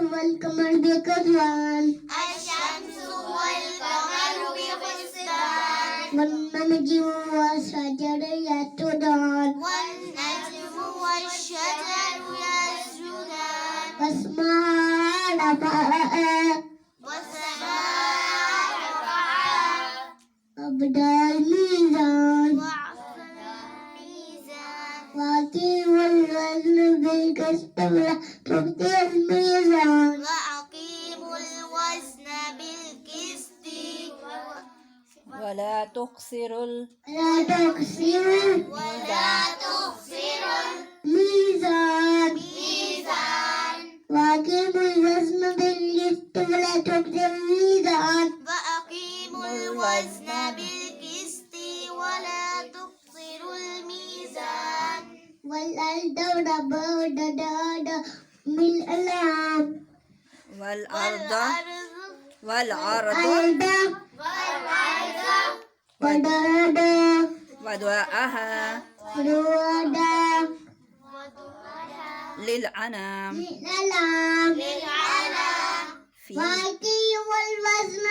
والقمر بحسبان الشمس والقمر بحسبان والنجم والشجر يسجدان والنجم والشجر يسجدان والسماء رفعها والسماء رفعها ووضع الميزان الميزان وأقيموا الوزن بالقسط ولا تخسروا الميزان وأقيموا الوزن بالقسط ولا تخسروا ولا تخسروا الميزان وأقيموا الوزن بالقسط ولا تخسروا الميزان وأقيموا الوزن بالقسط ولا تخسروا الميزان والأرض وضعها بالأنعام والأرض والأرض وضعها وضعها للأنام للأنعام للعنى في وأقيموا الوزن